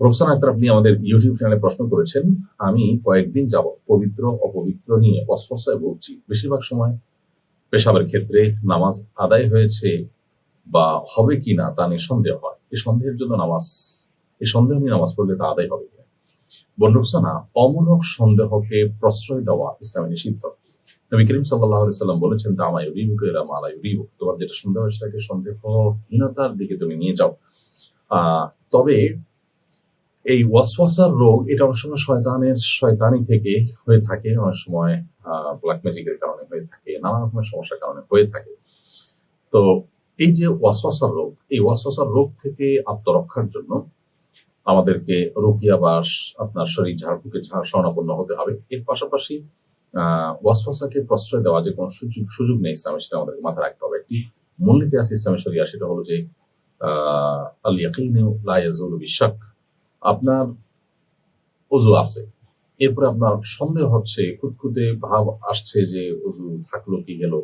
রোকসানা আক্তার, আপনি আমাদের ইউটিউব চ্যানেলে প্রশ্ন করেছেন, আমি কয়েকদিন যাবৎ পবিত্র অপবিত্র নিয়ে ওয়াসওয়াসায় ভুগছি। বেশিরভাগ সময় পেশাবের ক্ষেত্রে নামাজ আদায় হয়েছে বা হবে কিনা তা নিয়ে সন্দেহ হয়। এই সন্দেহ নিয়ে নামাজ পড়লে তা আদায় হবে কিনা। বোন রোকসানা, অমূলক সন্দেহকে প্রশ্রয় দেওয়া ইসলামে নিষিদ্ধ। নবী করিম সাল্লাল্লাহু আলাইহি সাল্লাম বলেছেন, তামা ইউরিবুকা ইলা মা লা ইউরিবুক, তোমার যেটা সন্দেহ সেটাকে সন্দেহহীনতার দিকে তুমি নিয়ে যাও। তবে এই ওয়াসওয়াসার রোগ, এটা অনেক সময় শয়তানি থেকে হয়ে থাকে, অনেক সময় ব্ল্যাক ম্যাজিকের কারণে হয়ে থাকে, নানা রকমের সমস্যার কারণে হয়ে থাকে। তো এই যে ওয়াসওয়াসার রোগ, এই ওয়াসওয়াসার রোগ থেকে আত্মরক্ষার জন্য আমাদেরকে রুকিয়া বা আপনার শরীর ঝাড়ফুঁকে শরণাপন্ন হতে হবে। এর পাশাপাশি ওয়াসওয়াসাকে প্রশ্রয় দেওয়া যে কোনো সুযোগ নেই ইসলামে, সেটা আমাদেরকে মাথায় রাখতে হবে। একটি মূলনীতি আছে ইসলামে শরিয়া, সেটা হলো যে আল ইয়াকিনু লা ইয়াজুলু বিশাক। আপনার ওযু আছে, এরপরে আপনার সন্দেহ হচ্ছে, খুঁতখুঁতে ভাব আসছে যে ওযু থাকলো কি গেল,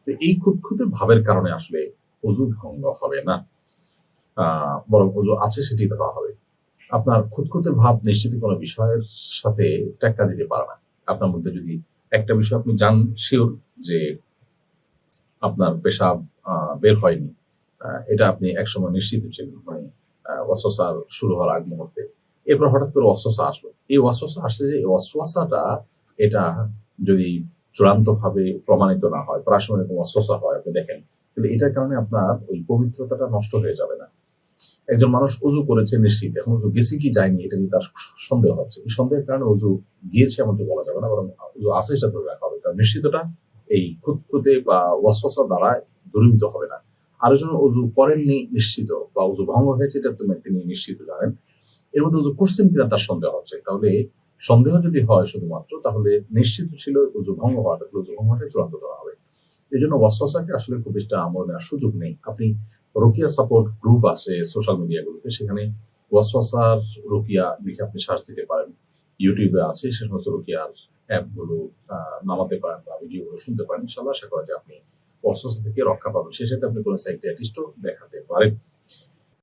তো এই খুঁতখুঁতে ভাবের কারণে আসলে ওযু ভঙ্গ হবে না, বরং ওযু আছে সেটি ধরা হবে। আপনার খুঁতখুঁতে ভাব নিশ্চিত কোনো বিষয়ের সাথে টেক্কা দিতে পারে না। আপনার মধ্যে যদি একটা বিষয় আপনি শিওর যে আপনার পেশাব বের হয়নি, এটা আপনি একসময় নিশ্চিত ছিলেন, মানে ওয়াসওয়াসা শুরু হওয়ার আগ মুহূর্তে, এরপর হঠাৎ করে ওয়াসওয়াসা আসলো। এই ওয়াসওয়াসা আসছে যে এই ওয়াসওয়াসাটা, এটা যদি চূড়ান্তভাবে প্রমাণিত না হয়, প্রাসঙ্গিক এরকম ওয়াসওয়াসা হয়, আপনি দেখেন, তাহলে এটার কারণে আপনার ওই পবিত্রতাটা নষ্ট হয়ে যাবে না। একজন মানুষ উজু করেছে নিশ্চিত, এখন উজু গেছে কি যায়নি এটা নিয়ে তার সন্দেহ হচ্ছে, এই সন্দেহের কারণে উজু গিয়েছে এমনটি বলা যাবে না, বরং উজু আছে সেটা ধরে রাখা হবে, কারণ নিশ্চিতটা এই খুঁতখুঁতে বা ওয়াসওয়াসা দ্বারা দূরীভূত হবে না। আরেকজন উজু করেননি নিশ্চিত, বা উজু ভঙ্গ হয়েছে এটা তিনি নিশ্চিত জানেন, এর মধ্যে উজু করছেন কিনা তার সন্দেহ হচ্ছে, তাহলে সন্দেহ যদি হয় শুধুমাত্র, তাহলে নিশ্চিত ছিল উজু ভঙ্গ হওয়াটা, উজু ভঙ্গ হওয়াটা চূড়ান্ত ধরা হবে। এই জন্য ওয়াসওয়াসাকে আসলে খুব বেশি আমল নেওয়ার সুযোগ নেই। আপনি রুকিয়া সাপোর্ট গ্রুপ আছে সোশ্যাল মিডিয়াগুলোতে, সেখানে ওয়াসওয়াসার রুকিয়া লিখে আপনি সার্চ দিতে পারেন। ইউটিউবে আছে সে সমস্ত রুকিয়ার অ্যাপগুলো নামাতে পারেন বা ভিডিওগুলো শুনতে পারেন। ইনশাআল্লাহ আশা করা যায় আপনি ওয়াসওয়াসা থেকে রক্ষা পাবেন। সেই সাথে আপনি কোনো সাইকিয়াট্রিস্টও দেখাতে পারেন।